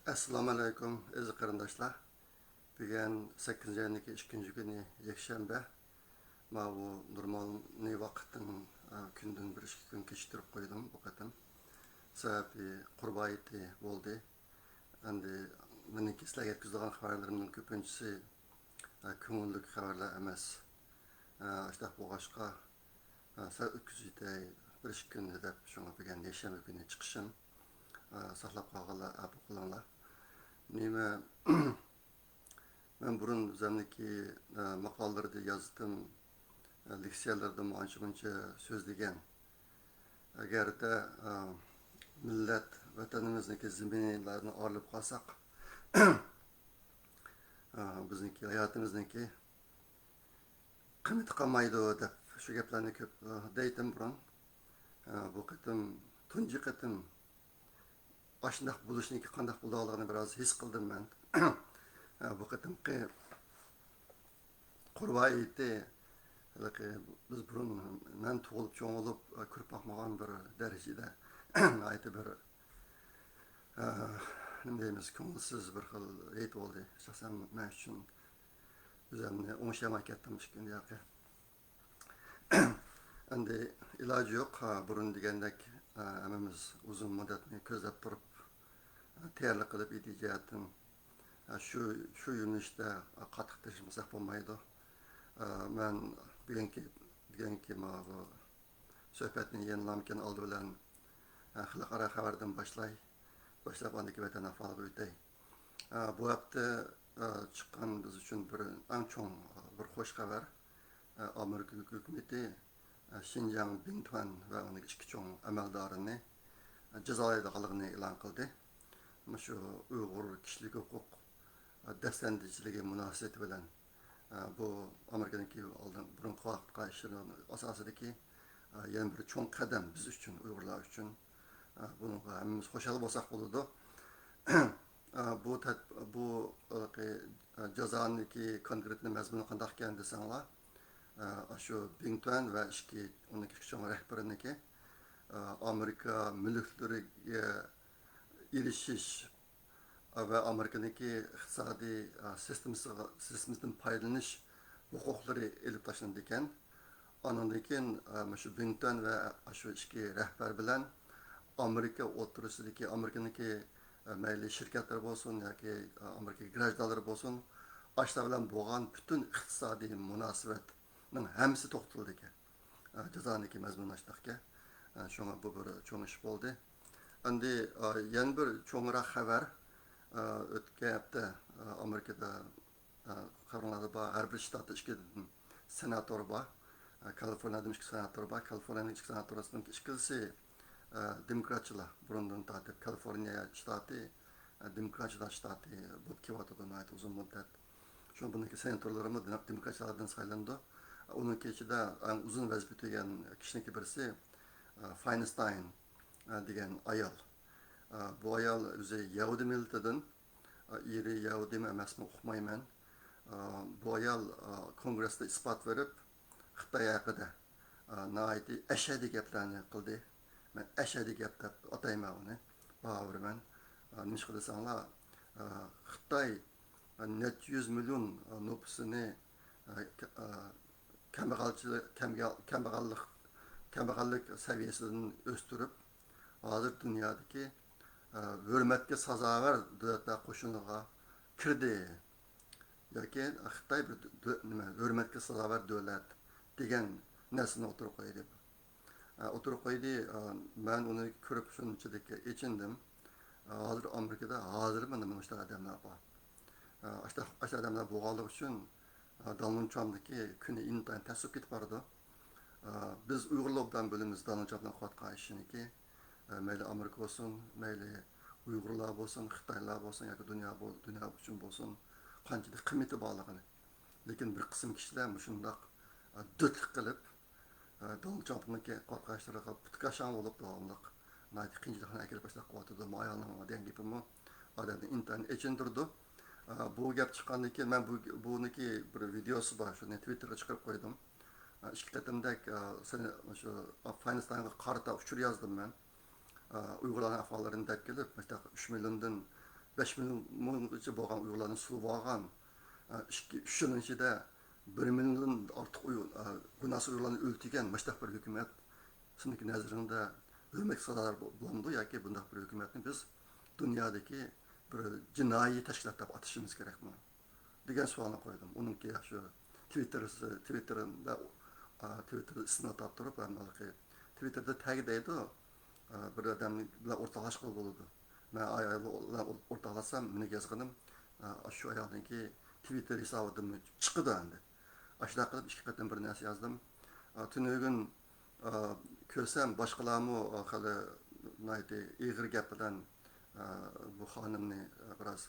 Assalamu alaikum aziz qarindoshlar. Bugun 8 ayning 2 kuni yakshanba. Ma bu normal vaqtdan kundan bir 2 kun kechiktirib qo'ydim bu qatam. Sababi Qurbayiti bo'ldi. Endi meni sizlarga yetkazgan xabarlarimning ko'pinchisi ko'ngilli xabarlar emas. Ashta bo'g'ashqa sal o'tkazitay bir 2 kun deb shunga bugun yakshanba kuni chiqishim saqlab qolganlar abu qilinglar. Nima ben burun üzerindeki makaleleri yazdım, leksiyalarda anca sözlegen. Eğer de millet vatanımızdaki zeminlerini ağırlıp kalsak, bizdeki hayatımızdaki kıymeti kalmaydı da şu geplerini köp deydim burun. Bu kıtım, tuncu kıtım, aşındak buluşundaki kandak bulduğalarını biraz his kıldım ben. Bu kıtımki Qurbayiti biz burun men tug'ilib cho'ng'ilib ko'rib boqmagan bir darajada aytib bir nima deymiz ko'ngilsiz bir xil ayt bo'ldi. Shaxsan men uchun o'zimni o'ngishlamay ketdim shu kun yoqqa. Endi iloji yo'q burun degandek hammamiz uzun muddatni ko'zlab turib tayyorlik qilib ijoddan şu yo'nalishda qattiq tirishmasak bo'lmaydi. Ben bugungi suhbatni yenilamkan oldi bilan xalqaro xabardan boshlab andagi vatan ahvoliga o'tay. Bu hafta chiqqan biz uchun bir eng cho'ng bir xush xabar. Amerika hukumati Xinjiang Bingtuan va uning ikki cho'ng amaldorini jazolaydiganligini e'lon qildi. Shu Uyg'ur kishilik huquq dastandichligi munosabati bilan bu Amerika'daki burun kuvvetli işlerin asasideki yani bir çoğun kadem biz için, Uygurlar için bunu hemimiz hoşalı olsak olurdu. Bu cezanındaki konkretli mezmunu kandak kendisine şu Bingtuan ve iki onun iki çoğun rehberindeki Amerika mülkleri ilişiş ve Amerika'daki iktisadi sistemden paylanış hukukları elip taşınırken anındaki şu Bingtuan ve şu iki rehber bilen Amerika oturusundaki Amerika'daki meyli şirketler olsun ya ki Amerika grajdaları olsun aşta bilen boğan bütün iktisadi münasebetinin hemsi toxtuldu ki cezanındaki mezmunlaştık ki şuna bu bir çoğun iş oldu. Endi yan bir çoğunrak haber ötken hafta Amerika'da kararlarda var. Her bir ştatta iki senatör var. Kaliforniya'da iki senatör var. Kaliforniya'nın iki senatör arasında ikisi demokratçılar. Burundan tatip Kaliforniya ştatı demokratçılar ştatı bu kivatıdan ait uzun müddet. Şu an bunun senatörlerimiz demokratçılardan saylandı. Onun keçide uzun vazifeti olan kişinin birisi Feinstein degan ayol. Bu ayol o'zi Yahudi millatidan, iri Yahudi emasmi uqmayman. Bu ayol kongressda isbot berib, Xitoy haqida nihoyatda ashaddiy gaplarni qildi. Men ashaddiy gap deb atayman uni. Ba'vurman. Nima qilsanglar, Xitoy net 100 million nüfusini kambag'allik saviyasidan o'stirib hozir dunyodagi hurmatga sazovar davlatlar qo'shiniga kirdi yoki Xitoy bir hurmatga sazovar davlat degan narsani o'tirib qo'ydi. Men uni ko'rib shunchalik echindim. Hozir Amerikada mana shu odamlar bor. Ashta odamlar bo'lganligi uchun Donald Trump'daki kuni intayin tasib ketib bordi. Biz Uyg'urlardan bölümümüz Donald Trump'dan qatqa işiniki meyli Amerika olsun, meyli Uyg'urlar olsun, Xitoylar olsun yoki dünya uchun olsun qanchalik qiymati borligini. Lekin bir qism kishilar shundoq dutlik qilib Donald Trump'niki qatqashlariga putkashan bo'lib davomliq nayt qiyinchilikni akilib boshlab qo'ydi. Mayalning degan gapimni odamni intayin echindirdi. Bu gap chiqqandan keyin men buniki bir videosi bor, shuni Twitterga chiqarib qo'ydim. İki qatimdek şu Feinstein'a qarata uçur yazdım ben. Uygurların ahvallarını dep gelip, mesela 3 milyondan 5 milyongacha bo'lgan Uyg'urlarni suvib olgan, 3 yilning ichida 1 milliondan ortiq gunohsiz Uyg'urlarni o'ltirgan mustaq bir hukumat sizniki nazaringda hurmat qilsalar bo'lamdi yoki bunday bir hukumatni biz dunyodagi bir jinoiy tashkilot deb atashimiz kerakmi degan savolni qo'ydim. Uningki shu Twitterda ismini atab turib, Twitterda tagdaydi bir odam bilan o'rtoqlashib bo'ladi. Men ayol bilan o'rtoqlashsam, meni yozganim shu ayolniki Twitter hisobidan chiqdi endi. Ashuna qilib ikki qatam bir narsa yozdim. Tunugun ko'rsam boshqalarmi hali ig'ir gap bilan bu xonimni biroz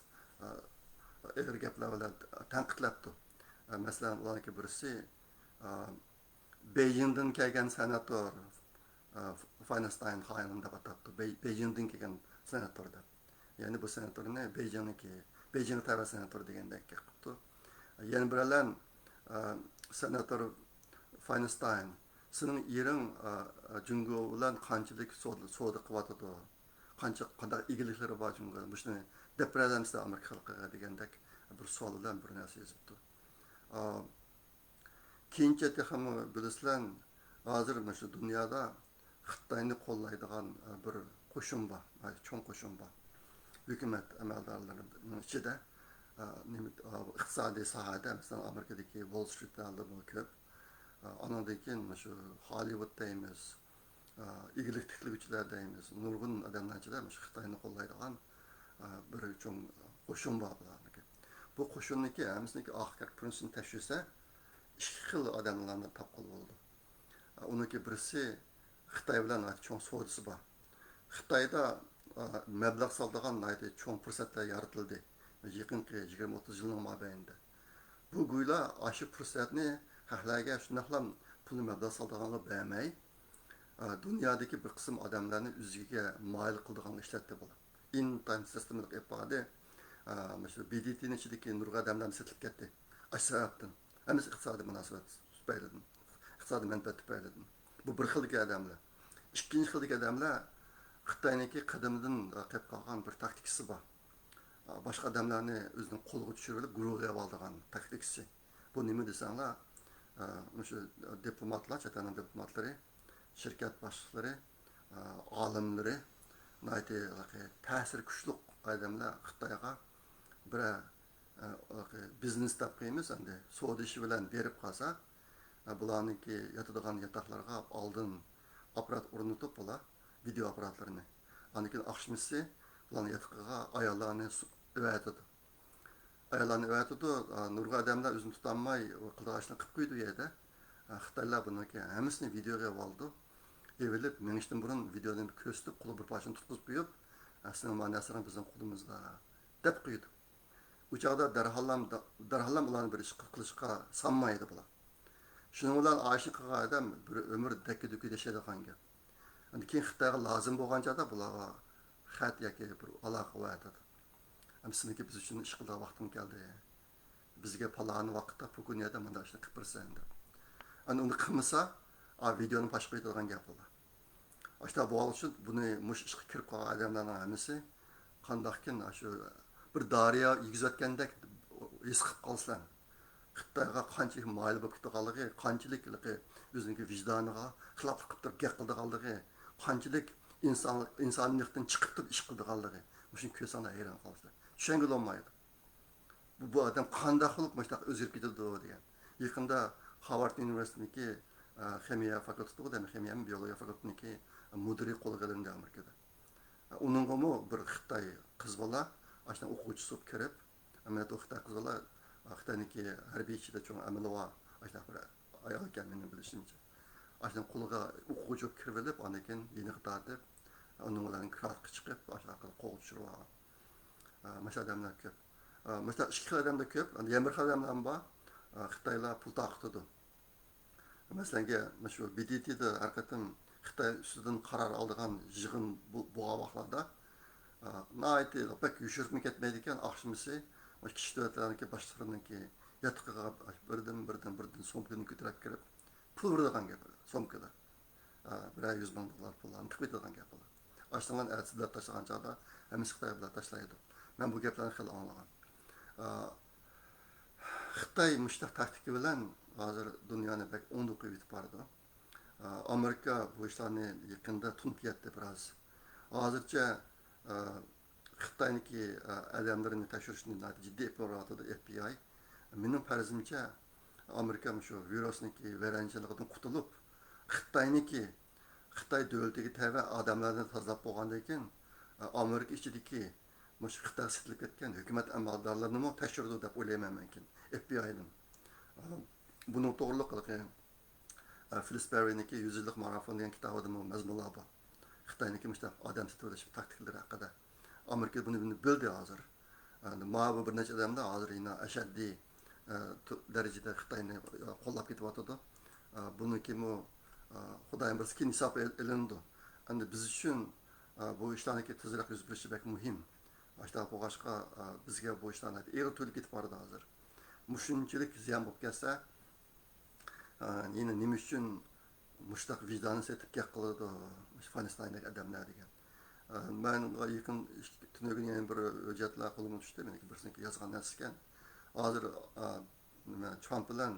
ig'ir gaplar bilan tanqidlabdi. Masalan, ularniki birisi Beijingdan kelgan senator Feinstein xonimni deb atabdi. Beijingdan kelgan senator deb. Ya'ni bu senatorni Beijing tava senator degandek qilibdi. Yana biralar senator Feinstein sening yering Jungo bilan qanchalik savdo qilyotdi, qanday egiliklari bor Jungo, buni deb beramizda Amerika xalqiga degandek bir savol bilan bir narsa yozibdi. Keyincha ham bilasizlar, hozir mana shu dunyoda Xitoyni qo'llaydigan bir qo'shin bor, cho'ng qo'shin bor. Hukumat amaldorlarining ichida iqtisodiy sohada, masalan, Amerikadagi Wall Street alimi ko'p. Ondan keyin shu Hollywood deymiz, igilik tiklovchilar deymiz, nurg'un odamlarchilar shu Xitoyni qo'llaydigan bir cho'ng qo'shin bor bularniki. Bu qo'shinniki hamizniki oxirgi prinsipni tashvisa ikki xil odamlarni topqil bo'ldi. Uniki birisi Xitoy bilan cho'ng savdosi bor. Xitoyda mablag' soldigan cho'ng fursatlar yaratildi. Yaqinqi 20-30 yilning mobaynida. Bu go'yla aşı fursatni xalqlarga shunaqlam pulni mablag' soldiganlar bermay, dunyodagi bir qism odamlarni o'ziga moyil qildigan ishlatdi bular. In-time systemni qilib qo'ydi. Shu BDTning ichidagi nurg'a odamlarni setilib ketdi. Ashabdan. Hammasi iqtisodiy munosabat tufaylidan. Iqtisodiy manfaat tufaylidan. Bu bir xildagi odamlar. Ikkinchi xildagi odamlar Xitoyniki qadimdan qilib qolgan bir taktikasi bor. Boshqa odamlarni o'zining qo'lga tushirib guruhga oldigan taktikasi. Bu nima desanglar, shu diplomatlar, chet el diplomatlari, shirkat boshliqlari, olimlari, ta'sir kuchli odamlar Xitoyga bir biznes topqiymiz, endi savdo ishi bilan berib qolsa, bularniki yotadigan yotoqlarga oldin apparat o'rnatib bular video apparatlarini. Anikin akşamisi bularni yotoqqa ayollarni öğretidi. Ayollarni öğretidi, nurg'a odamlar o'zini tutamay qildiqashni qilib qo'ydi u yerda. Xitoylar buniki hammasini videoga oldi. Evilib, menishdan burun videoni ko'rsatib, qo'li bir parchani tutqizib qo'yib, aslida ma'nosini bizning qo'limizda deb qo'ydi. Bu chog'da darhallam ularni bir ish qilishga sanmaydi bular. Shuning bilan aşık qilgan odam bir umr dakki-dukki yashaydigan gap. Endi keyin Xitoyga lozim bo'lgan chog'da bularga xat yoki bir aloqa o'tadi. Hamsiniki biz uchun ish qilgan vaqtim keldi. Bizga palani vaqtda bugun yerda mana shuni qilib bersan deb. Ani uni qilmasa, videoni boshqa qo'yadigan gap bular. Ashta bu uchun buni mush ishga kirib qolgan odamlarning hammasi qandaqkin shu bir dariya yigizayotgandek his qilib qolsan. Xitoyga qanchalik moyil bo'lib ketganligi, qanchalik o'zining vijdoniga xilof qilib turib gap qilganligi, qanchalik insoniyatdan chiqib turib ish qilganligi, shuni ko'rsanglar hayron qolasiz. Tushunga olmaydi. Bu odam qanday qilib mustaq o'zgarib ketdi degan. Yaqinda Harvard University'deki ximiya fakültesi da ximiya biyologiya fakültesiniki müdiri qo'lga olindi Amerikada. Uningga bir Xitoy qiz bola, ashdan o'quvchisi bo'lib kirib, amaliyot Xitoy qiz bola Xitoyniki harbiy ichida cho'ng amaliy ashdan bir ayol ekanini bilishimcha. Ashdan qo'lga o'quvchi bo'lib kirib olib, undan keyin yeniq tortib, uning bilan kratka chiqib, ashdan qo'l tushirib olgan. Masha odamlar ko'p. Masha ikki xil odamlar ko'p, yana bir xil odamlar bor. Xitoylar pul taqtidi. Masalan, shu BDT'da har qatim Xitoy ustidan qaror oldigan yig'in bo'lgan vaqtlarda nayti pek yushirib ketmaydi ekan, oqshimisi kishi davlatlarniki boshliqlarniki yotiqiga birdan so'mkani ko'tarib kirib pul beradigan gap, so'mkalar. 100 ming dollar pullarni tiqib ketadigan gap bular. Ashtaman atsilar tashlagan chog'da hammasi Xitoy bilan tashlaydi. Ben bu gaplarni xil anglagan. Xitoy mushtaq taktika bilan hozir dunyoni bak o'ndiq qo'yib yetib bordi. Amerika bu ishlarni yaqinda tunib ketdi biroz. Hozircha Xitoyniki adamlarni tekshirishni jiddiy qilyapti FBI. Mening farzimcha Amerika shu virusniki vayronachiligidan qutulib, Xitoyniki Xitoy davlatiga tava odamlarni tozalab bo'lgandan keyin Amerika ichidagi mush Xitoy sitilib ketgan hukumat amaldorlarini tekshirdi deb o'ylayman men. FBI'nin. Bunun to'g'riliqi Phyllis Berry'niki 100 yillik marafon degan kitobida mazmunlar bor. Xitoyniki mushtaq odam tutilish taktikalari haqida. Amerika buni bildi hozir. Ma'lum bir necha odamda hozir yana ashaddiy darajada Xitoyni qo'llab ketyapti. Buniki Xudoyim bilsin ki nisab elindi. Endi biz uchun bu ishlarniki tezroq yuz berishi bek muhim. Başta bu başqa bizga bu ishlarni eri to'lib ketib bordi hozir. Mushunchalik ziyon bo'lib ketsa, yine nima uchun mushtaq vijdonni setib gap qiladi Afg'onistondagi odamlar degan. Ben yaqin tunugin yana bir hujjatlar qo'limga tushdi. Meniki birsiniki yozgan narsa ekan. Hozir Trump bilan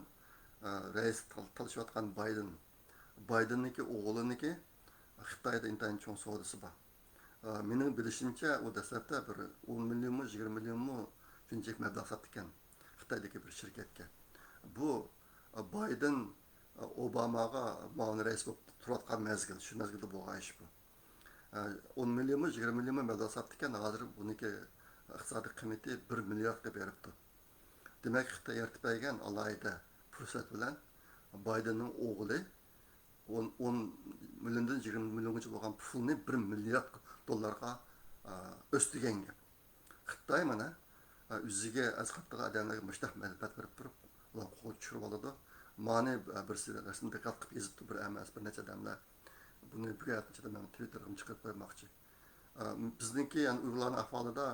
rais talashayotgan Biden'niki o'g'liniki Xitoyda intayin cho'ng savdosi bor. Mening bilishimcha u dastlabda bir 10 millionmi 20 millionmi shunchalik mablag' sotdi ekan Xitoydagi bir shirkatga. Bu Biden Obamaga ma'mur rais bo'lib turayotgan mezgil, shu mezgilda bo'lgan ish bu. 10 millionmi 20 millionmi mablag' sotdi ekan, hozir buniki iqtisodiy qiymati 1 milliardga beribdi. Demak, Xitoy yaratib bergan alohida fursat bilan Bidenning o'g'li 10 milliondan 20 milliongacha bo'lgan pulni 1 milliard dollarga o'stirgan gap. Xitoy mana o'ziga azqattiq odamlarga mushtaq manfaat berib turib, ular qo'l tushirib oladi. Mani birsi rasmda qilib yozibdi bir emas, bir necha odamlar. Buni bir haftada men Twitter'ga chiqarib qo'ymoqchi. Bizniki yani Uyg'urlarning ahvolida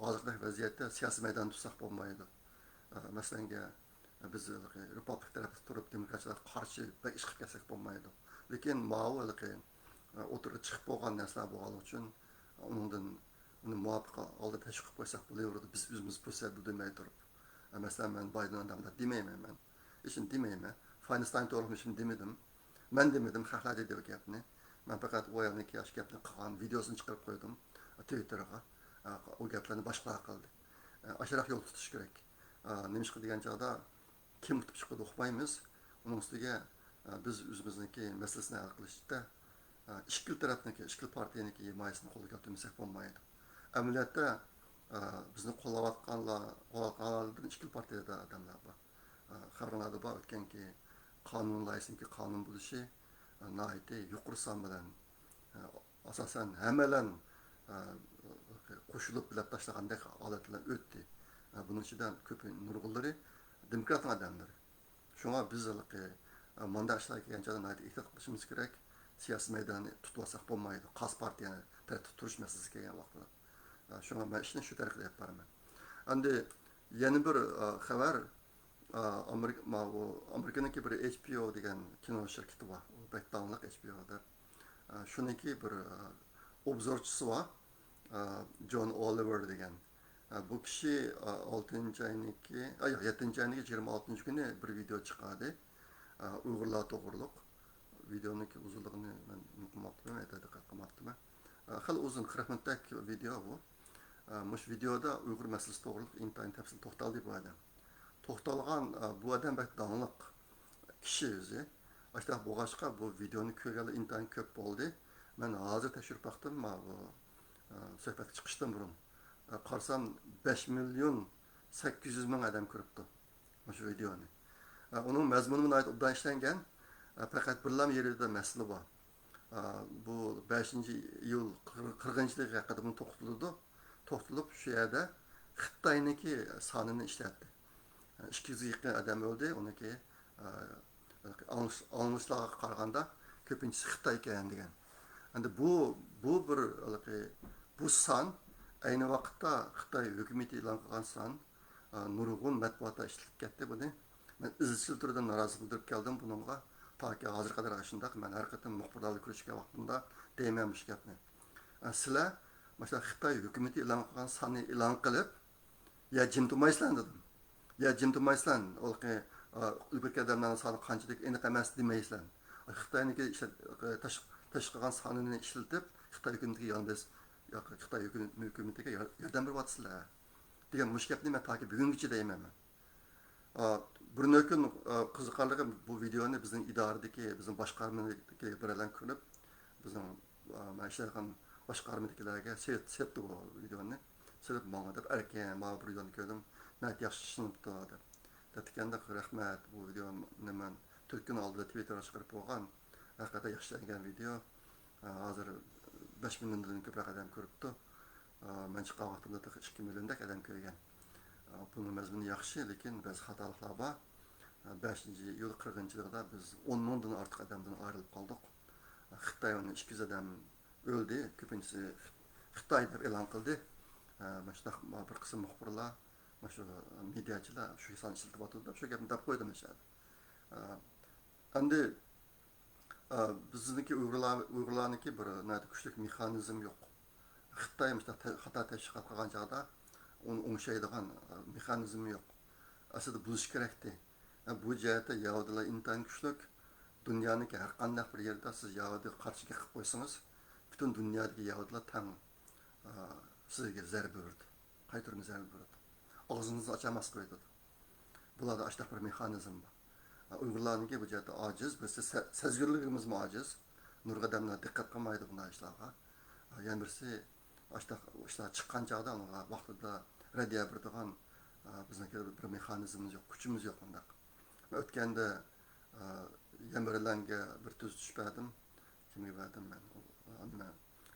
hozirgi vaziyatda siyosiy maydon tutsak bo'lmaydi. Masalan, biz Republik tarafida turib demokratlarga qarshi bir ish qilib kelsak bo'lmaydi. Lekin ma'lumki o'tirib chiqib bo'lgan narsalar bo'lgani uchun undan uni muvofiq oldi tashkil qilib qo'ysak bo'laveradi. Biz o'zimiz fursat bildirmay turib. Masalan, men Biden odamlar demayman men. Ishim demayman. Afg'oniston to'g'risida ishim demadim. Men demedim, xalqlar dedi o gapni. Men faqat o yerniki yosh gapni qilgan videosini chiqarib qo'ydim Twitterga. O gaplarni boshqalar qildi. Ashroq yo'l tutish kerak. Nima degan chog'da kim tutib chiqadi uqmaymiz. Uning ustiga biz o'zimizniki masalasini hal qilishda ishkil tarafniki, ishkil partiyaniki himoyasini qo'lga keltirmasak bo'lmaydi. Amaliyotda bizni qo'llayotganlardan ishkil partiyada odamlar bor. Xabarlarda bor o'tganki qonun loyihasiniki qonun bo'lishi nihoyatda yuqori son bilan asosan hammalar qo'shilib bilab tashlagandek holatlar o'tdi. Buning ichidan ko'p nurg'unlari demokrat odamlar. Shunga biz manda ishlar kelgan joyda ehtiyot qilishimiz kerak. Siyosiy maydonni tutib olsak bo'lmaydi. Qas partiyani tartib turish masalasi kelgan vaqtda. Shunga men ishni shu tariqa qilib boraman. Endi yana bir xabar Amerikaniki bir HBO degan kino shirkati bor. Bektanliq HBO'da. Shuniki bir obzorchisi bor. John Oliver degan. Bu kishi 6-oyniki, 7-oyniki 26-kuni bir video chiqardi. Uyg'urlar to'g'riliq. Videoniki uzunligini men unutmoqchiman, diqqat qilmoqchiman. Hali uzun 40 minutlik video bu. Mush videoda Uyg'ur masalasi to'g'riliq intayin tafsil to'xtaldi bu odam. To'xtalgan bu odam bak donliq kishi o'zi. Ashta bo'g'ashqa bu videoni ko'rganlar intayin ko'p bo'ldi. Men hozir tekshirib baqdim, bu suhbat chiqishdan burun. Qarsam 5 milyon 800 ming odam ko'ribdi shu videoni. Uning mazmuni nihoyat obdan ishlangan. Faqat birlam yerida masala bor. Bu 5-iyul 40-yillik haqida bunu to'xtalib shu yerda Xitoyniki sonini ishlatdi. 200 yaqin odam o'ldi, uniki anglishlarga qaraganda ko'pinchisi Xitoy ekan degan. Endi bu bir bu son ayni vaqtda Xitoy hukumati e'lon qilgan son nurg'un matbuotda ishlatib ketdi buni. Men izchil turda norozilik bildirib keldim buningga. Toki hozir qadar shundoq men har qatim muxbirlarga ko'rishga vaqtimda deyman bu gapni. Sizlar Mesela Xitay hükümeti e'lon qilgan sonni e'lon qilib, ya jim turmaysizlar dedim. Ya jim turmaysizlar, o'lgan odamlarning soni qanchalik aniq emas demaysizlar. Xitoyniki tashqi qilgan sonini ishlatib, Xitoy hukumatiga yolg'iz Xitoy hukumatiga yordam beryapsizlar degan mush gapni men toki bugungacha deyman. Bir kun qiziqarligi bu videoni bizning idoradagi, bizning boshqarmadagi birlar ko'rib, bizning mana shu boshqarmadagilarga sepdi bu videoni. Silib manga deb erken mana bu videoni ko'rdim. Nat yaxshi tushunibdi deb. Dedikanda rahmat bu videoni men 4 kun oldida Twitterga chiqarib qo'ygan. Haqiqatan yaxshilangan video. Hozir 5 milliondan ko'proq odam ko'ribdi. Men chiqqan vaqtimda 2 milliondek odam ko'rgan. Bunun mazmuni yaxshi, lekin biz xatoliklar bor. 5-iyul 40-yilda biz 10 mingdan ortiq odamdan ayrilib qoldik. Xitoyning 200 odam o'ldi, ko'pincha Xitoy deb e'lon qildi. Mana bir qism muxbirlar, mana shu mediachilar shu son ishlatib o'tirdi, shu gapni deb qo'ydim o'shada. Endi bizniki Uyg'urlarniki bir nada kuchli mexanizm yo'q. Xitoy xato tashkil qilgan joyda onu o'ngshaydigan mexanizmi yo'q. Aslida bulush kerakdi. Bu jihatda Yahudilar intayin kuchli. Dunyoniki har qanday bir yerda siz Yahudiga qarshi qilib qo'ysangiz, butun dunyodagi Yahudilar tang sizga zarba berdi. Qaytarma zarba berdi. Og'zingizni ochamas qo'ydi. Bularda ashtar bir mexanizm bor. Uyg'urlarniki bu jihatda ojiz, biz sezgirligimiz ojiz. Nurg'a odamlar diqqat qilmaydi bunday ishlarga. Yana birisi ishlar chiqqan chog'da unga vaqtida radiya beradigan bizniki bir mexanizmimiz yo'q, kuchimiz yo'q unda. O'tganda Yamirlanga bir tuz tushpadim. Kimga berdim men?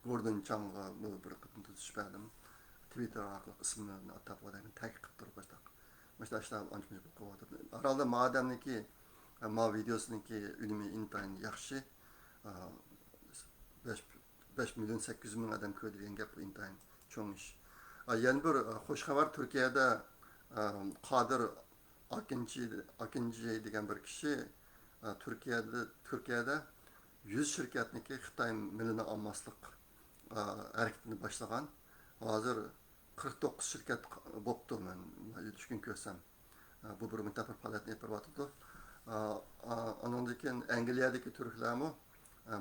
Gordon Chang'a bir qatım tuz tushpadim. Twitter orqali ismini atab odamni tag qilib turib boshlab. Mana ishlar ancha bu qo'ydi. Aralda madamniki ma videosiniki unumi intayin yaxshi. 5 milyon 800 ming odam ko'rdigan gap intayin cho'ng ish. Yana bir xush xabar Turkiyada Qodir Akinci degan bir kishi Turkiyada 100 shirkatniki Xitoy milini olmaslik harakatini boshlagan. Hozir 49 shirkat bo'pti men 3 kun ko'rsam. Bu bir mutafaq faoliyatni yapyapti. Ondan keyin Angliyadagi turklarmi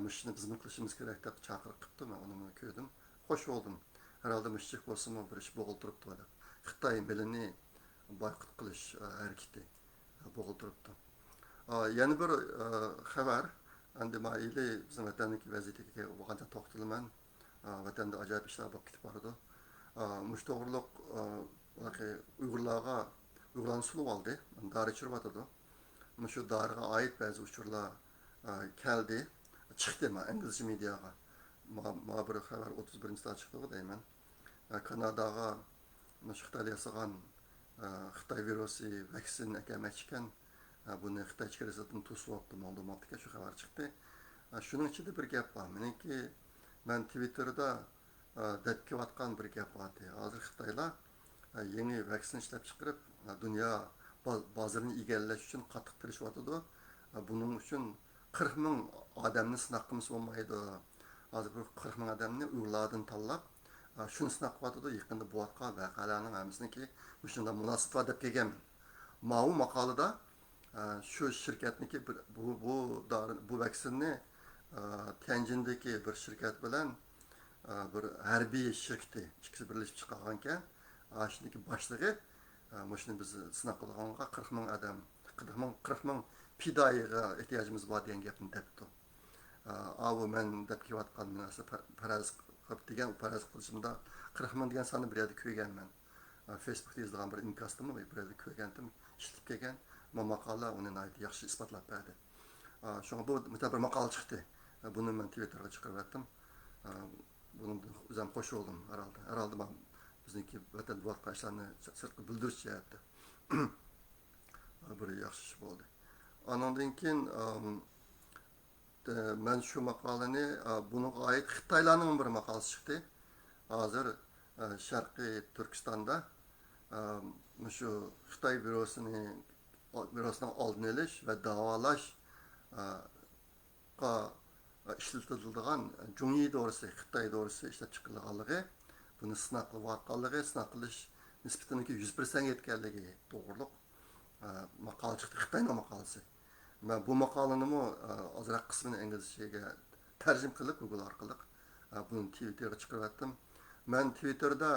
mushni bizning qilishimiz kerak deb chaqiriq qilibdi. Men uni ko'rdim. Xo'sh bo'ldim. Herhalde müşrik bolsa bir iş boğuldurup da Xitoy milini boyqut qilish harakati boğuldurup. Yana bir xabar, endi mayli bizim vatandagi vaziyatiga vaqancha to'xtalman. Vatanda ajoyib ishlar bo'lib ketib boradi. Mush to'g'riliq Uyg'urlarni sulib oldi. Dori ichirib o'tadi. Shu doriga oid ba'zi uchurlar keldi. Chiqdi inglizcha mediaga. Ma bir xabar 31-da chiqdi deyman. Kanadaga Xitoyda yasagan Xitoy virusi vaksin ekemek ekan. Buni Xitoy ichkarisidan to'sib ma'lumotga shu xabar chiqdi. Shuning ichida bir gap bor. Meniki men Twitterda deb kelayotgan bir gap bor. Hozir Xitoylar yangi vaksin ishlab chiqarib dunyo bozorini egallash uchun qattiq tirishayotdi. Buning uchun 40 ming odamni sinab qilmasa bo'lmaydi. Hozir bu 40 ming odamni Uyg'urlardan tanlab shuni sinab qilyapti. Yaqinda bu voqealarning hammasiniki shunday munosabat deb kelgan. Ma'lum maqolada shu shirkatniki bu vaksinni Tianjindagi bir shirkat bilan bir harbiy shirkati ikkisi birlashib chiqqan ekan. Shuniki boshlig'i shuni biz sinab qilganga 40 ming odam, 40 ming fidoyiga ehtiyojimiz bor degan gapni debdi. Avu men deb kelayotgan faraz qilib degan faraz qilishimda 40 ming degan sonni bir yerda ko'rganman. Facebookda yozilgan bir inkastimi bir yerda ko'rgandim, ishlatib kelgan. Bu maqola uni yaxshi isbotlab berdi. Shunga bu bir maqola chiqdi. Buni men Twitterga chiqarib etdim. Buni o'zim qo'shib oldim herhalde men bizniki vatan voqea ishlarni sirtqi bildirish jihatda. Bir yaxshi ish bo'ldi. Ondan keyin men shu maqolani bunga oid Xitoylarning bir maqolasi chiqdi. Hozir Sharqiy Turkistonda shu Xitoy virusini oldini olish va davolash ishlatiladigan Junyi dorisi, Xitoy dorisi ishlab chiqilganligi buni sinab qilayotganligi, sinab qilish nisbatiniki 100% yetganligi to'g'riliq maqola chiqdi, Xitoyning maqolasi. Ben bu maqolanimi ozroq qismini inglizchaga tarjim qilib Google orqali buni Twitterga chiqardim. Men Twitterda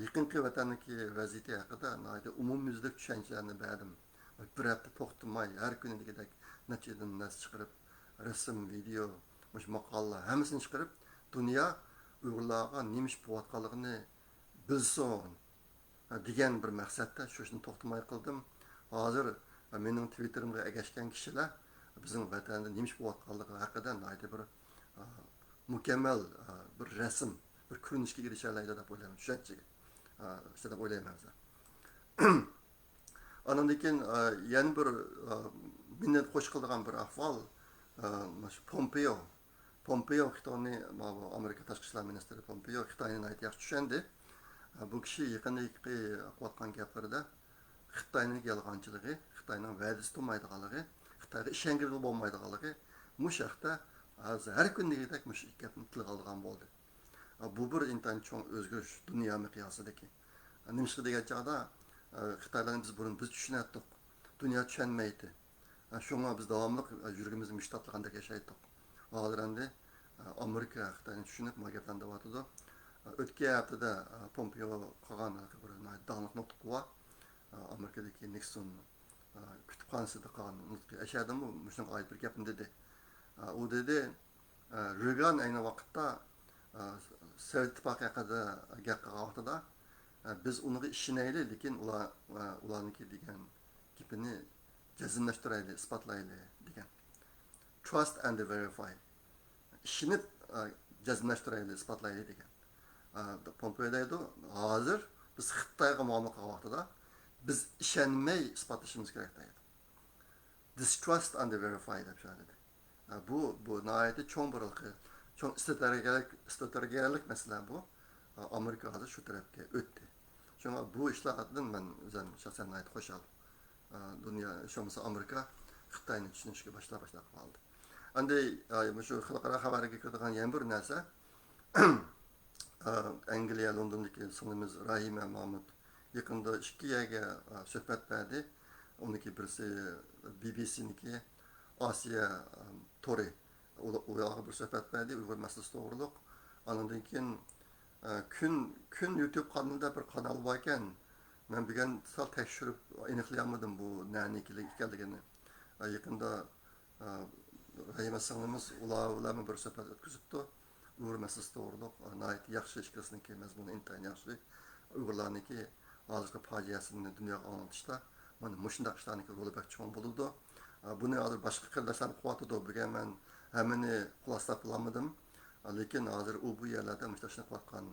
yaqinqi vatanniki vaziyati haqida umumyuzlik tushunchalarni berdim. Bir hafta to'xtamay har kuni degidek nechadan nas chiqarib, rasm, video, mush maqolalar hammasini chiqarib, dunyo Uyg'urlarga nima ish bo'layotganligini bilsin degan bir maqsadda shuni to'xtamay qildim. Hozir mening Twitterimga egashgan kishilar bizning vatanda nima ish bo'layotganligi haqida bir mukammal bir rasm, bir ko'rinishga erisha oladi deb o'ylayman. Tushunchaga işte deb o'ylayman. Ondan keyin yana bir meni xush qilgan bir ahvol Pompeo Xitoyning Amerika tashqi ishlar ministri Pompeo Xitoyni yaxshi tushundi. Bu kishi yaqindagi qilayotgan gaplarida Xitoyning yolg'onchiligi, Xitoyning va'dasi tutmaydiganligi, Xitoyga ishongirib bo'lmaydiganligi mush haqda har kundagidek mush gapni tilga olgan bo'ldi. Bu bir intan cho'ng o'zgarish dunyo miqyosidagi. Nimishqa degan chog'da Xitoylarni biz tushunatdik. Dunyo tushunmaydi. Shunga biz davomli yuragimizni mushtatliganda yashaydik. Hozir endi Amerika Xitoyni tushunib magaplandiriyotidu. O'tgan haftada Pompeo qilgan bir da'liq nutq bor. Amerikadagi Nixon kutubxonasida qolgan nutq. Ashadimi shunga oid bir gapni dedi. U dedi, Reagan ayni vaqtda Sovet ittifoqi haqida gap qilgan vaqtida biz unga ishonaylik, lekin ularniki degan gapini jazmlashtiraylik, isbotlaylik degan. Trust and verify. Ishonib jazmlashtiraylik, isbotlaylik degan. Pompeo deydi, hozir biz Xitoyga muomala qilgan vaqtida biz ishonmay isbotlashimiz kerak deydi. Distrust and verify deb söyledi. Bu nihayet çoğun bir çoğun stratejik mesele bu. Amerika hozir shu tarafga o'tdi. Shunga bu ishlardan men o'zim shaxsan aytib qo'shal. Dunyo shomsa Amerika Xitoyni tushunishga boshlab qoldi. Endi shu xalqaro xabarga kiradigan yana bir narsa Angliya Londondagi singlimiz Rahima Mahmud yaqinda 2 yerga suhbat berdi. Uniki birisi BBC'niki Asiya Tori uyağı bir söhbət verdi, Uyğur məsələsi doğruluq. Ondan keyin kun YouTube kanalında bir kanal varken ben bir gün sal tekşürüp aniqlayamadım bu nənikilik ekanligini. Yaqında Rahima singlimiz ularla bir söhbət ötküzübdü. Uyğur məsələsi doğruluq. Nəhayət yaxşı işkəsininki məzmunu intayin yaxşı. Uyğurlarniki hozirgi faciasini dunyoga anlatışda mana mushundaq ishlarniki roli bak cho'ng bo'ldi. Buni hozir boshqa qirlashlar qilyapti. Bugun men hammani xulosa qilolmadim. Lekin hozir u bu yerlarda mushtash qilayotgan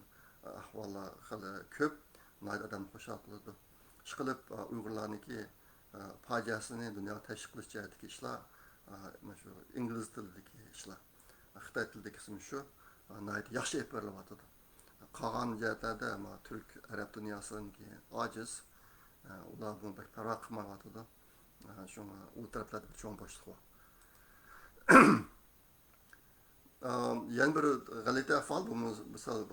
ahvollar hali ko'p. Nayda odam qo'shaq qiladi. Ishqilib Uyg'urlarniki fojiasini dunyoga tashkil qilish jihatidagi ishlar shu ingliz tilidagi ishlar. Xitoy tilidagi qismi shu nayda yaxshi olib borilyapti. Qolgan jihatlarda turk arab dunyosiniki ojiz. Ular buni pek parvo qilmayapti. Şuna u taraflarda bir çoğun boşluk var. Yani bir galite ahval bu misal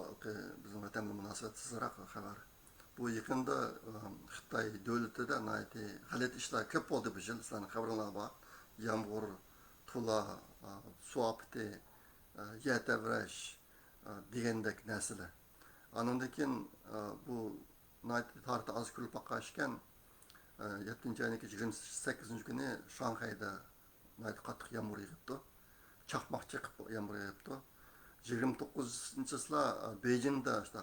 bizim vatanla münasebetsizrak haber. Bu yakında Xitay devleti de nayeti galet işler köp oldu bu yıl. Sana haberler var. Yağmur, tula, su apti, yetevreş degandek nesile. Anındakin bu nayeti tarihte az külüp bakışken 7. ayın 28. günü Şanghay'da qattiq yağmur yağıptı. Çaqmaq çıkıp yağmur yağıptı. 29-sıla Beijing'de işte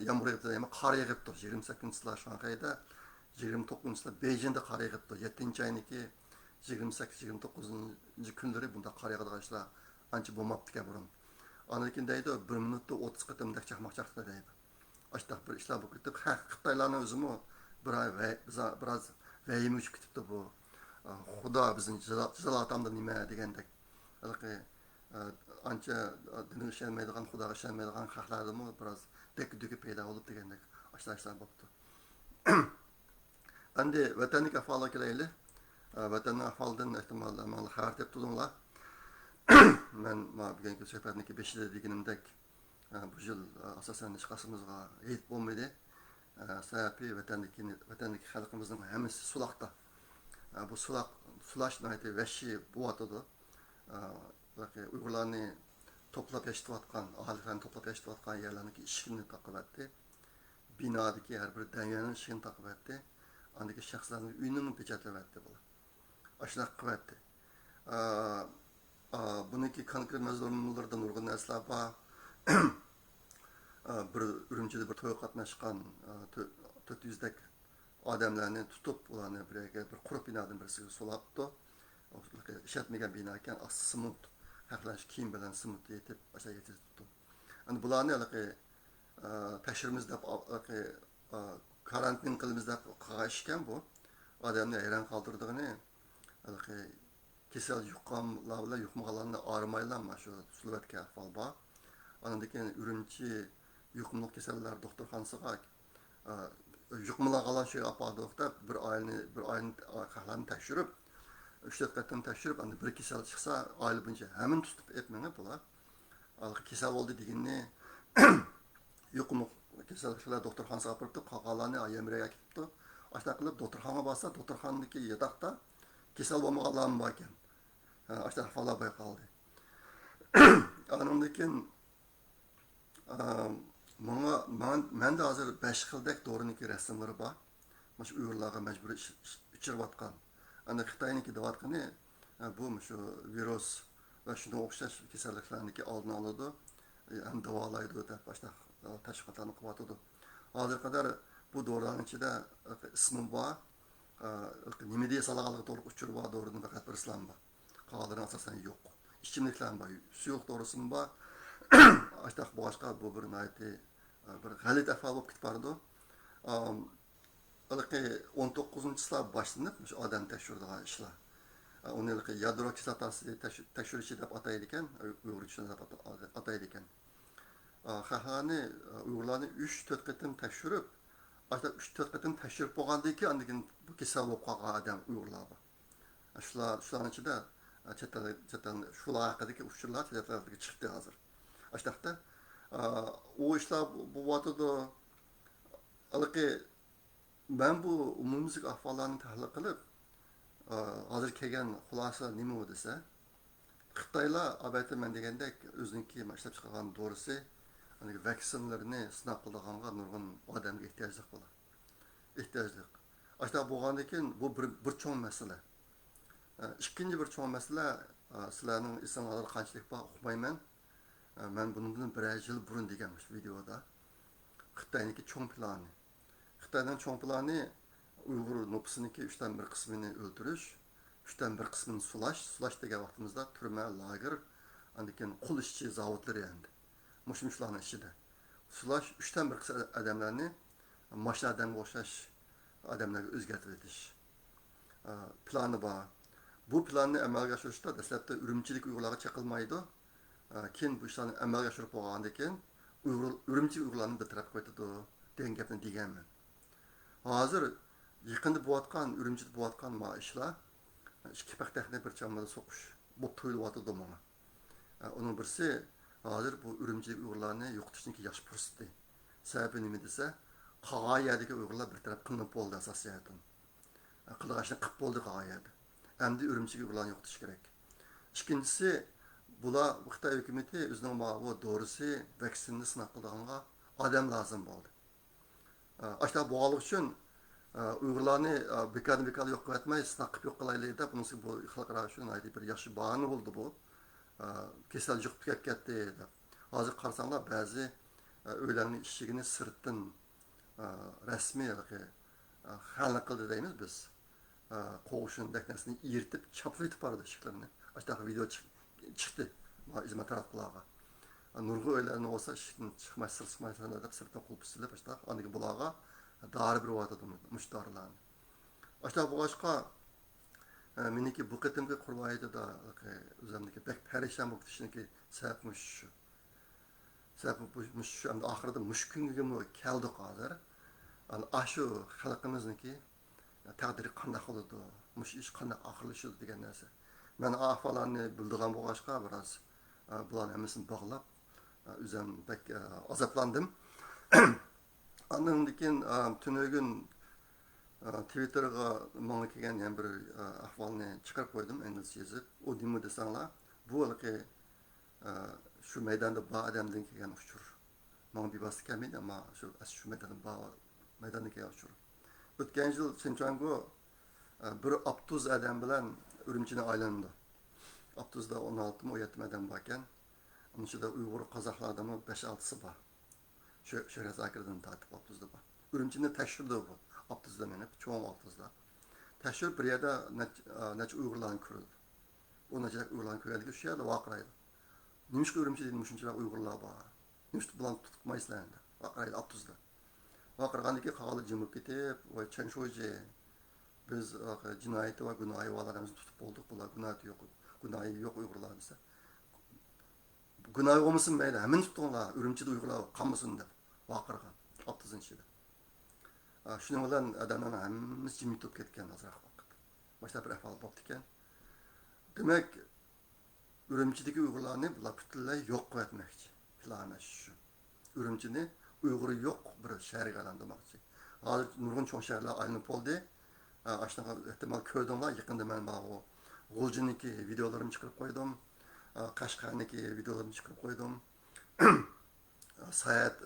yağmur yağıptı ama qar yağıptı. 28-sıla Şanghay'da, 29-sıla Beijing'de qar yağıptı. 7. ayın 28-29 günleri bunda qar yağıdığan işler anca bo'lmabdi ki burun. Anadaki deydi 1 minutda 30 qatımda çaqmaq çaqtı deydi. Açtaq bir işler bu ketib. Xitoylarning o'zimi biraz vahima uchib ketibdi bu. Xudo bizni jazolatamdi nima degandek. Ancha dinga ishonmaydigan, Xudoga ishonmaydigan xalqlardimi biraz dek-deki paydo bo'lib degandek ashlar bo'libdi. Endi vataniga ahvolga kelaylik. Vatanning ahvolidan ehtimol xabar topdinglar. Men bugungi suhbatniki 5 deganimdek bu yıl asosan hech qaysimizga yetib bo'lmaydi. Sababi vatandagi xalqimizning hammasi sulaqda. Bu sulash nihoyatda vahshiy bo'lyotidi. Uyg'urlarni to'plab yashayotgan, aholilarni to'plab yashayotgan yerlarniki ishini taqib binodagi har bir danyaning ishini taqib andagi shaxslarning uyini pechatlab bular. Ashunaq qilyapti. Buniki konkret mazmunlardan nurg'un narsalar bor. Bir Urumchida bir to'y qatnashgan 400 odamlarni tutib, ularni bir quruq binodan birisiga solabdi. Ishlatmagan bino ekan, simut haqlash kiyim bilan simut yetib, o'sha yetibdi. Endi bularni tekshirimiz deb karantin qilamiz deb qilishgan bu. Odamni hayron qoldirdigini kasal yuqqanlar bilan yuqmaganlarni arimaylarmi shu Slovakiya ahvol bor. Ondan keyin Urumchi yuqumli kasallar doktorxonasiga yuqmagan şey apardıqda bir ayını qahlarını tekshirib, 3-4 qatam tekshirib, endi bir kasal chiqsa, oila bo'yicha hamma tutib etmanga bular. Kasal bo'ldi deganni yuqumli kasalliklar doktorxonasiga apiribdi, qolganlarni Yemiraga ketibdi. Ashta qilib doktorxonaga borsa, doktorxonadagi yotoqda kasal bo'lmaganlar bor ekan. Ashta ahvollar bayqaldi. Ondan keyin mende hazır 5 xildek doğruniki resimleri var. Maş Uygurlarga mecbur içirvatkan. Hani Xitay'niki de vatkanı bu şu virüs ve şuna okşaş keserliklerindeki aldığını alıyordu. Hem davalaydı da başta teşvikatlarını kıvatadı. Hazır kadar bu doğruların içinde ismim var. Nime diye salakalık doğru uçur var doğrunun fakat bir İslam var. Kağıdların asasen yok. İçimliklerin var. Suyuk doğrusun var. Açtaq boğaçqa bu bir naiti bir galit ahval bo'lib ketib bardi. 19-slar boshlanib shu odam tekshiradigan ishlar. Uni yadro kislotasi tekshirishi deb ataydi ekan, Uyg'urcha deb ataydi ekan. Xalqlarni Uyg'urlarni 3-4 qatim tekshirib, ashta 3-4 qatim tekshirib bo'lgandan keyin andan bu kasal bo'lib qolgan odam Uyg'urlar bor. Shularning ichida shular haqidagi uchurlar chetlarga chiqdi hozir. Açtakta o işler bu vatıda ben bu umumsuz ahvallarını tahlil qilib hazır kelgan xulasa nima bu desa Xitoylar albatta men degandek o'ziniki ishlab chiqargan dorisi vaksinlarni sinab qilganga nurg'un odamga ehtiyojli bo'ladi. Ehtiyojli. Ashta bo'lgandan keyin bu bir cho'ng masala. Ikkinchi bir cho'ng masala sizlarning ismlaringiz qanchalik bor uqmayman. Ben bundan bir yıl burun deganmiş videoda. Xitoyniki cho'ng plani. Xitoyning cho'ng plani Uyg'ur nüfusuniki 3'ten 1 qismini o'ldirish, 3'ten 1 qismini sulash degan vaqtimizda turma, lager, andikin qul ishchi zavodlar endi. Mushmishlarning ichida. Sulash 3'ten 1 qism odamlarni mashinadan o'xshash odamlarga o'zgartirib etish plani bor. Bu planni amalga oshirishda dastlabda Urumchilik Uyg'urlarga chaqilmaydi. Keyin bu ishlarni amalga oshirib bo'lgandan keyin Urumchi Uyg'urlarni bir tarafga qo'yadi degan gapni deganman. Hozir yaqinda bo'layotgan Urumchida bo'layotgan ma ishlar ikki paxtaxni bir chamada so'qish bu to'yilyotdi mana. Uning birisi hozir bu Urumchi Uyg'urlarni yo'qotishniki yaxshi fursati. Sababi nima desa, qolgan yerdagi Uyg'urlar bir taraf qilinib bo'ldi asosiyatan. Qilg'ashni qilib bo'ldi qolgan yerda. Endi Urumchi Uyg'urlarni yo'qotish kerak. Ikkinchisi bular Xitoy hukumati o'zining bu dorisi vaksinni sinab qilganga odam lozim bo'ldi. Ashta bo'g'alik uchun Uyg'urlarni bekar yo'q qilmay sinab qilib yo'q qilaylik deb bunisi bu xalqaro uchun aytib bir yaxshi bahona bo'ldi bu. Kasal yuqib ketdi deb. Hozir qarasanglar ba'zi uylarning eshigini sirtdan rasmiy xalq qildi deymiz biz. Qo'shin daknasini yirtib chopib etib bordi eshiklarni. Ashta video çıktı. İzme taraflarga. Nurgu öylerini olsa çıkmaz deb sırtdan qulp silib işte andaki bulağa dar bir vaat adam müştarilarni. Ashta bu başqa meniki bu qatimki qurbaydı da o'zimniki bek perişan bo'lib ketishniki sababmış shu. Sababmış shu endi oxirida mushkunga keldi hozir. Ashu xalqimizniki taqdiri qanday bo'ladi? Mush ish qanday oxirlashadi degan narsa. Ben ahvallarını bildiğim bu başka biraz bulan hemesini bağlap Üzem pek azaplandım. Andan keyin tünögün Twitter'a manga kelgan yana bir ahvolni chiqarib qo'ydim inglizcha yozib. U nima desanglar, bu haligi shu maydonda bor odamdan kelgan uchur. Manga bevosita kelmaydi, ammo shu maydonda kelgan uchur. O'tgan yil Sinchongo bir Aptuz adam bilan Urumchini aylandi. Aptuzda 16-17 adam bor ekan. Onun içinde Uygur Kazaklardan 5-6'sı var. Şöyle Zakir'den tartip Aptuz'da var. Ürümçinde teşhirde bu. Aptuz'da menip, çoğun Aptuz'da. Teşhir bir yerde neçe Uygurların kürüldü. O neçe Uygurların kürüldü. Şu yerde vakıraydı. Nimişki Ürümçi dedim, şunçılar Uygurlar var. Nimişki bulan tutmayız lan. Vakıraydı Aptuz'da. Vakırgandaki kağılı cımıp gitip, o Çenşoycu, biz cinayeti ve günahı varlarımızı tutup olduk. Bunlar günahı yok Uygurlar bize. Günah olmasın mayli, hemen tutunlar, Ürümçide Uygurlar kalmasın deb vaqirgan, Aptuz'un içinde. Şunun bilan adamlar hammasi jimib turib ketgan ozroq vaqt. Boshqa bir ahvol bo'lib ekan. Demak, Ürümchidagi Uygurlarni bular butunlay yo'q qilmoqchi. Plani shu. Ürümchini Uyg'uri yo'q bir shaharga aylantirmoqchi. Hozir nurg'un cho'ng shaharlar aylanib bo'ldi. Ashnaqa ehtimol ko'rdinglar, yaqinda men bu G'uljiniki videolarimni chiqarib qo'ydim. Qashqarniki videolarını çıkarıp koydum. Saat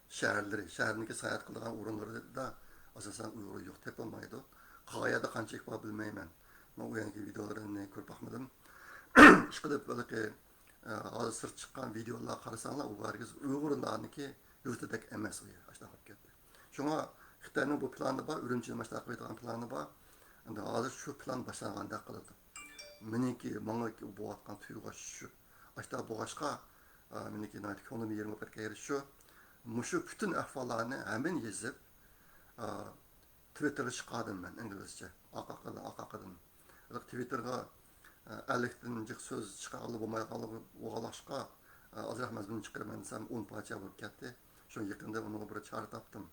şehirniki saat kılgan urunları da asasen Uygur yok tepilmaydı. Kağaya da kançık var bilmeymen. Ben o yanki videolarını görüp bakmadım. İşte böyle ki hazır sırt çıkan videolar karısanlar o herkes Uygur'undaki yurtadaki emes uyu. Aşağı bakıp gitti. Şuna Xitayning bu planı var, Ürümçi'nin başta koyduğun planı var. Hazır şu plan başlanğanda kıldı. Meniki manga bu atkan tuyuğa şu. Aşta bu başka meniki nayt konumu 20 katga erişiyor. Muşu bütün ahvallarını hemen yazıp Twitter'a çıkardım ben İngilizce. Akakadan. Twitter'a 50'den cık söz çıkarılı bulmaya kalı oğalaşka azraq mazmun çıkarım desem 10 parça bulup ketdi. Şu yakında onu bir çağrı taptım.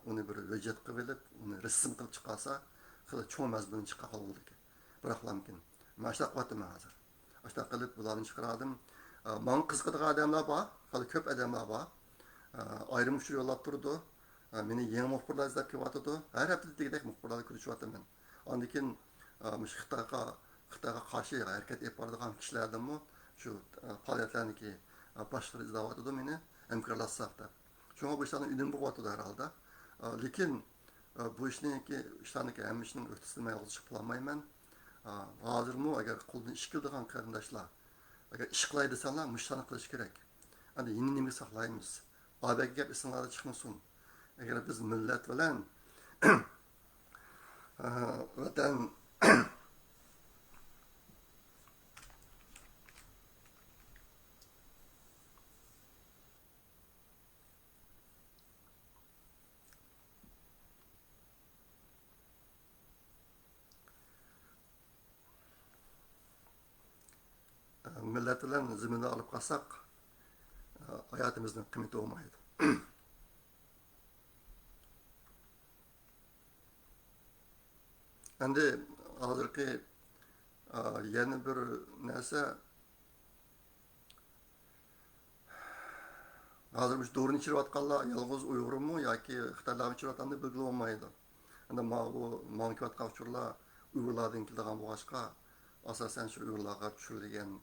Onu bir vecet kıvılıp, onu resim kılıp çıkarsa kılı çoğu mazmun çıkarılı oldu ki. Bırakılamken. Maştaq vatım hazır. Maştaq qılıp bularını çıkardım. Bana kızgıdığı adamlar var. Halı köp adamlar var. Ayrım uçur yollap durdu. Beni yeni muhbirler izlep kevatıdı. Her hafta degidek muhbirlerle görüşüvatım ben. Ondakin Xitayga karşı hareket yapardıgan kişilerden mi şu faaliyetlerindeki başları izlavatıdı beni. Emkarlaşsak da. Şuna bu işlerin ünüm bu vatıdı herhalde. Lakin bu işlerindeki hem işinin öhtesine yolcuk planmayman. Hazır mı agar qo'ldan ish qiladigan qarindoshlar agar ish qilay desanlar mushani qilish kerak. Endi yeni nima saqlaymiz? Oybek gap esinglarda chiqmasin. Agar biz millat bilan vatan millat bilan ziminni olib qolsak hayotimizning qiymati bo'lmaydi. Endi hozirgi yana bir narsa hozir bu doğrunu içiriyotganlar yolg'iz Uyg'urmi yoki Xitoylarni içiriyotganda belgilab olmaydi. Endi manga kelayotgan uchurlar Uyg'urlardan keladigan bo'lg'achqa asosan shu Uyg'urlarga tushirilgan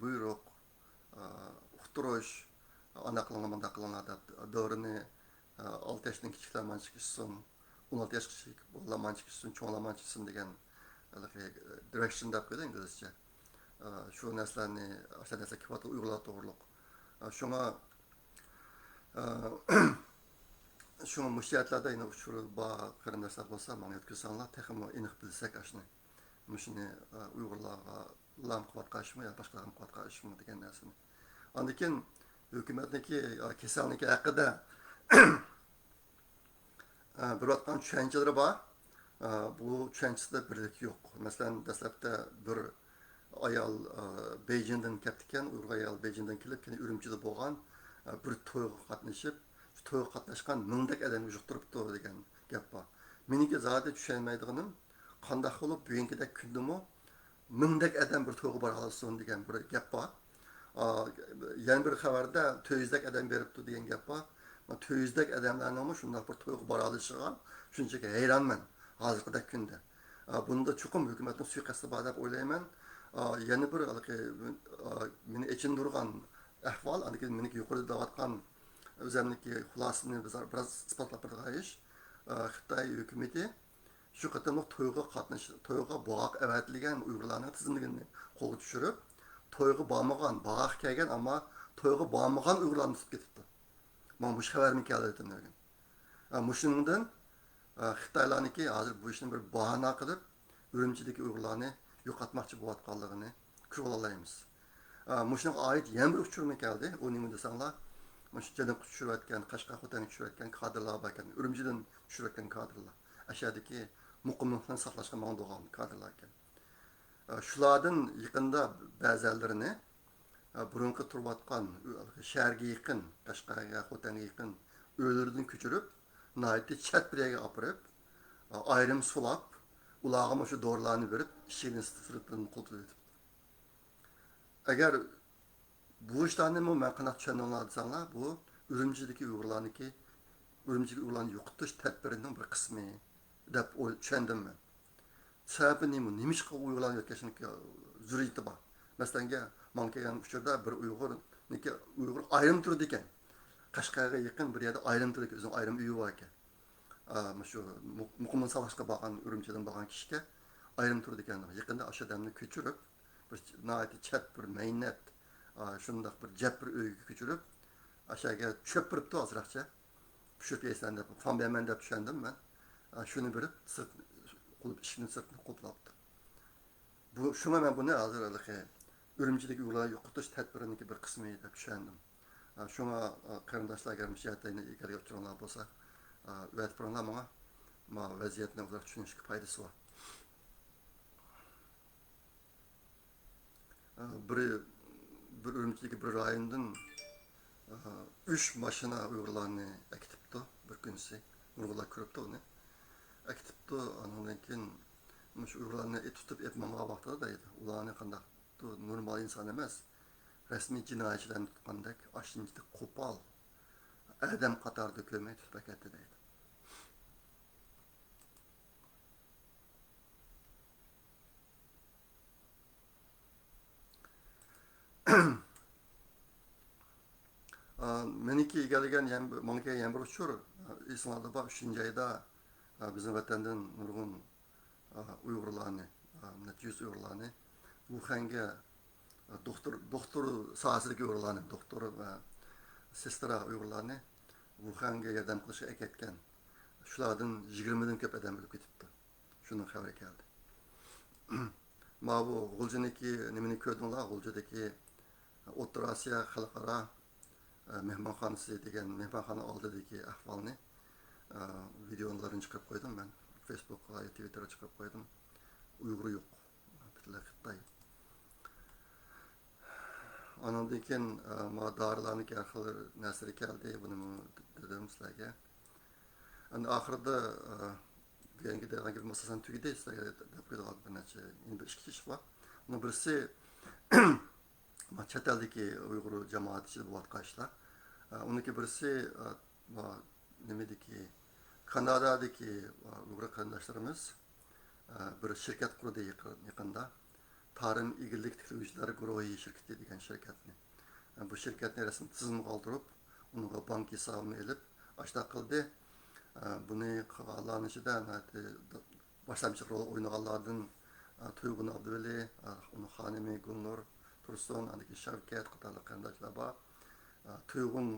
buyruq, uqtirish, ana qilinglar, bunda qilinglar deb doğruni 6 yoshdan kichiklar man chiqishsin, 16 yoshgacha bolalar man chiqishsin, cho'nglar man chiqsin degan direction deb qo'ydi inglizcha. Shu narsalarni o'sha narsa kifat Uyg'urlar to'g'riliq. Shunga şunu müşahitlarda yine uçuru bağ kırımdaşlar olsa bana yetkilsanlar tekimi iniq bilsek aşını. Müşini Uygurlarga lam kıvat karşıma ya başkalarına kıvat karşıma degen narsani. Andikin hükümetniki keselniki hakkında bir atkan düşünceleri var. Bu düşüncesinde birlik yok. Mesela dastlabda bir ayal Beijing'den ketken, Uyg'ur ayal Beijing'den kelib, keyin Ürümchida bo'lgan bir to'yga qatnashib, shu to'yga qatnashgan mingdak odamga yuqtiribdi degan gap bor. Meniki zodi tushunmaydiganim, qanday qilib buyonkidek kundimi mingdak odam bir to'yga bora olsin degan bir gap bor. Yana bir xabarda 200 adam beripti degan gap bor. 200 adamlarning shunday bir to'yga bora olishiga shunchaki hayronman hozirgi kunda. Bunda chuqur hukumatning suiqasdi bor deb o'ylayman. Yana bir meni ichindirgan ahvol, meni yuqorida deyotgan o'zimniki xulosasini biz biroz isbotlab bergan ish. Xitoy hukumati shu qatorliq to'yga boğaq avatilgan uyg'urlarning tizimligini qo'lga tushirib, to'yga bormagan, boğaq kelgan, ammo to'yga bormagan uyg'urlarni tutib ketibdi. Mana bu xabarni keldi dedim. Mushuningdan Xitoylarniki hozir bu ishni bir bahona qilib, Urumchidagi uyg'urlarni yo'qotmoqchi bo'layotganligini ko'rib olamiz. Mushunga oid yana bir uchurma keldi. U nima desanglar, mush janub tushirayotgan, Qashqar xo'tani tushirayotgan kadrlar bor ekan. Urumchidan tushirayotgan kadrlar. Ashadagi muqimlikni saqlashga mangdigan kadrlar ekan. Shulardan yaqinda ba'zilarini burunqi turayotgan shaharga yaqin, Qashqarga, Xo'tanga yaqin o'ylardan ko'chirib, naytni chat bir yerga olib, ayrim sulab, ularga shu dorilarni berib, ishini sirtdan qutulib. Agar bu ishlarni men qanday tushunadilar desanglar, bu Urumchidagi uyg'urlarniki, Urumchiga uyg'urlarni yo'qotish tadbirining bir qismi deb tushundim men. Sababi nima? Nimishqa uyg'urlarni yo'qotishning zurriyati bor. Masalan, men kelgan uchurda bir Uyg'ur ayrim turdi ekan. Qashqarga yaqin bir yerda ayrim turdi, o'zining ayrim uyi bor ekan. Shu muqimman savaşqa borgan Urumchidan borgan kishiga ayrim turdi ekan. Yaqinda o'sha odamni ko'chirib, bir nayt chat bir maynat, shundoq bir jab bir uyga ko'chirib, o'shaga cho'p biribdi hozircha. Pishib yeysan deb, fan berman deb tushundim men. Shuni berib, sirt qilib ishni sirtni qo'plabdi. Bu shunga men buni hozirlik Urumchidagi uyg'urlarni yo'qotish tadbirining bir qismi deb tushundim. Shunga qarindoshlar agar mishiyatini egarga o'tirganlar bo'lsa, vəd buranlar mənə vəziyyətini olaraq düşünüşki faydası var. Bir Urumchidagi bir rayondan 3 maşına uyg'urlarni akitibdi bir kunsi. Uyg'urlar ko'ribdi uni. Akitibdi, ondan keyin shu uyg'urlarni tutib etmamoq vaqtida deydi. Ularni qandaq normal inson emas, rasmiy jinoyatchilarni tutgandek, ashinchida qo'pol adam qatorida ko'may tutib ketdi deydi. Meniki egallagan menga yana bir uchur esinglarda bor 3 ayda bizning vatandan nurg'un uyg'urlarni, necha uyg'urlarni Wuhanga doktor sohasidagi uyg'urlarni, doktor va sestra uyg'urlarni Wuhanga yordam qilishga ketgan. Shulardan 20 dan ko'p odam o'lib ketibdi. Shuning xabari keldi. Mana bu G'uljidagi nimani ko'rdinglar? G'uljidagi O'rta Osiyo xalqaro mehmonxonasi degan mehmonxona oldidagi ahvolni videolarini chiqarib qo'ydim men. Facebookga, Twitterga chiqarib qo'ydim. Uyg'ur yo'q. Butunlay Xitoy. Ondan keyin mana dorilarni har xil narsalar keldi. Buni dedim sizlarga. Endi oxirida yangi bir masalan tugidi sizlarga deb qo'ygan bir necha bir ish bor. Uning birisi chet eldagi Uyg'ur jamoat ichida bo'layotgan ishlar. Uniki birisi nimadagi Kanadadagi Uyg'ur qarindoshlarimiz bir shirkat qurdi yaqinda. Tarım İgillik Teknolojileri Guruhi şirketi degan şirketni. Bu şirketni rasm tizimga qoldirib, unga bank hisobini elib, ashta qildi. Buni qilganlarning ichida boshlamchi rol o'ynaganlardan Tuyg'un Abduvali, uni xonimi Gulnur Tursun, aniki Shavkat qatorli qarindoshlar bor. Tuyg'un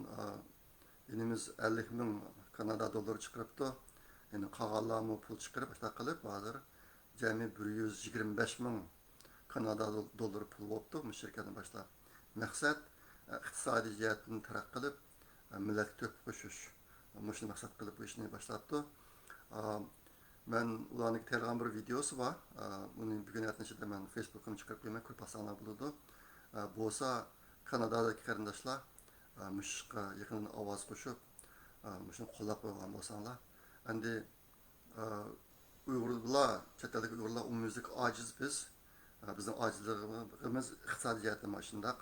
inimiz 50 ming Kanada dollari chiqaribdi. Endi qolganlarni pul chiqarib, ashta qilib, hozir jami 125 ming Kanada dollari pul bo'libdi bu shirkatning boshida. Maqsad iqtisodiy jihatdan taraqqiy qilib, millatga to'p qo'shish. Shuni maqsad qilib bu ishni boshlabdi. Men ularning tayyorlagan bir videosi bor. Buni bugun yatnishida men Facebook'ga chiqarib qo'yman, ko'p asanglar bo'ladi. Bo'lsa Kanadadagi qarindoshlar mushqa yaqin ovoz qo'shib, shuni qo'llab qo'ygan bo'lsanglar, endi Uyg'urlar, chet eldagi Uyg'urlar umumiylik ojiz biz. Bizning ojizligimiz iqtisodiy jihatdan shundoq.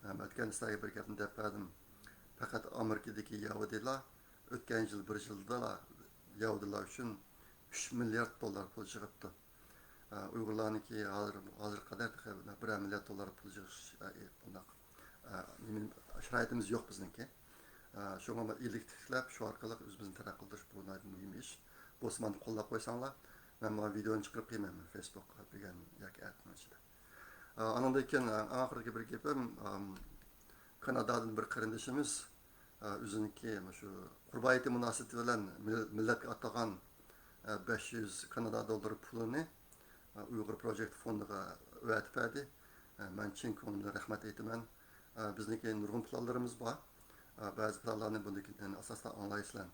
Ötken sizlarga bir gapni dep berdim. Fakat Amerika'daki Yahudilar ötken yıl bir yılda Yahudilar için 3 milyar dolar pul çıkıptı. Uygurlarniki hazır kadar 1 milyar dolar pul çıkış bundak. Şirayetimiz yok bizninki. Şoňa iyilik tiklep şu arkalık özümüzün tarakkıldyş bu mühim iş. Bosman'ı kollap koysanlar, ben bu videonu çıkarıp koyayım Facebook'a bilgen yak etmeyeceğim. Anında iken ahırki bir gepim Kanada'dan bir kardeşimiz özünki şu Qurbayeti münasebeti bilen milletke atagan 500 Kanada doları pulunu Uyghur Project Fondu'na öğretip verdi. Ben çin konuda rahmet eytimen. Bizdeki nurgun planlarımız var. Bazı planlarını bundakinden asasla anlayışlan.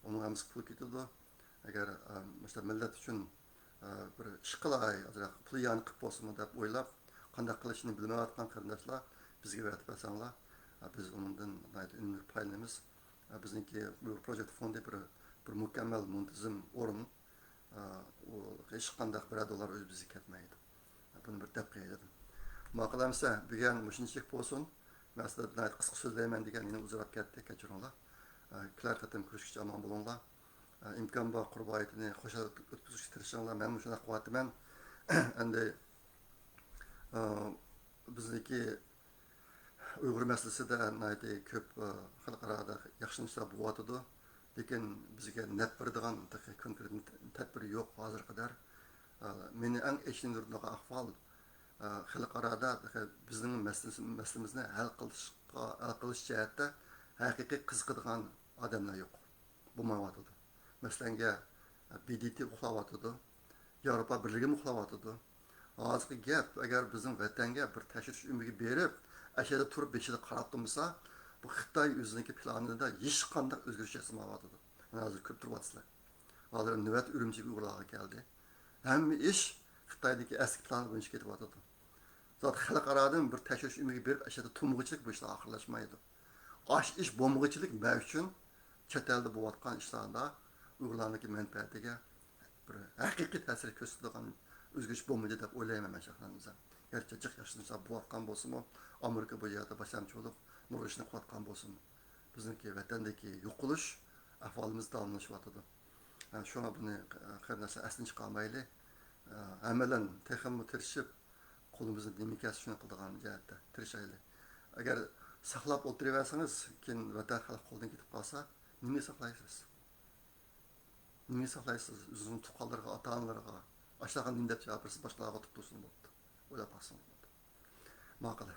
Onun hemisi pul gidiyordu. Eğer işte millet için bir iş kılay, pul yanık olsun dep oylap, qanday qilishini bilmayotgan qarindoshlar bizga öğretip versanlar, biz onundan ünlü paylanamiz. Bizniki bu Project Fondu bir mükemmel, muntazam o'rin. Hech qanday $1 o'z bizga ketmaydi. Buni bir deb qo'ydim. Maqolamsa degan mushunchalik bo'lsin. Men sizlarga qisqa so'zlayman degan meni uzrab ketdi, kechiringlar. Kelar qatam ko'rishguncha omon bo'linglar. İmkan bor qurbayetini qo'sha o'tkazishga tirishinglar. Men shuna qilyapman. Endi bizniki Uyghur masalasida ko'p xalqaro yaxshi narsalar bo'lyotidi. Lekin bizga net beradigan konkret tadbir yo'q hozir qadar. Meni eng eshittiradigan ahvol xalqaroda bizning masalamizni hal qilish jihatda haqiqiy qiziqadigan odamlar yo'q. Bo'lmayotidi. Masalan, BDT uxlayotidi. Yevropa Birligi uxlayotidi. Hozirgi gap agar bizning vatanga bir tashrish umidi berib, ashada turib beshida qarab turmasa, bu Xitoy o'zining planida hech qanday o'zgarish yapmayotidi. Mana hozir ko'p turyapsizlar. Hozir navbat Urumchiga uyg'urlarga keldi. Hamma ish Xitoydagi eski plan bo'yicha ketyotidi. Zat xalqarodan bir tashrish umidi berib, ashada turmug'ichilik bu ishlar oxirlashmaydi. Ash ish bo'lmug'ichilik men uchun chet elda bo'layotgan ishlarda Uyg'urlarning manfaatiga bir haqiqiy ta'sir ko'rsatadigan o'zgarish bo'lmaydi deb o'ylayman men shaxsan. Gerçi jiq yaxshi narsa bo'layotgan bo'lsa-mu, Amerika bu yerda başlamchilik nur ishni qilayotgan bo'lsin. Bizniki vatandagi yo'qolish ahvolimiz davomlashyotidi. Shuna buni qarnasa asli chiqarmayli. Amalan texnik tirishib qo'limizni nimikasi shuni qiladigan jihatda tirishayli. Agar saqlab o'tiraversangiz, keyin vatan xalq qo'ldan ketib qolsa, nima saqlaysiz? Nima saqlaysiz? O'zingizning tuqqanlarga, ota-onalarga, ashtagan deb javob bersiz, boshqalarga tuttursin bo'pti. O'ylab qolsin bo'pti. Ma'qul.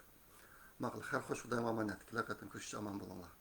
Ma'qul. Har xo'sh xudoy omonat. Kelar qatim ko'rishib aman bo'linglar.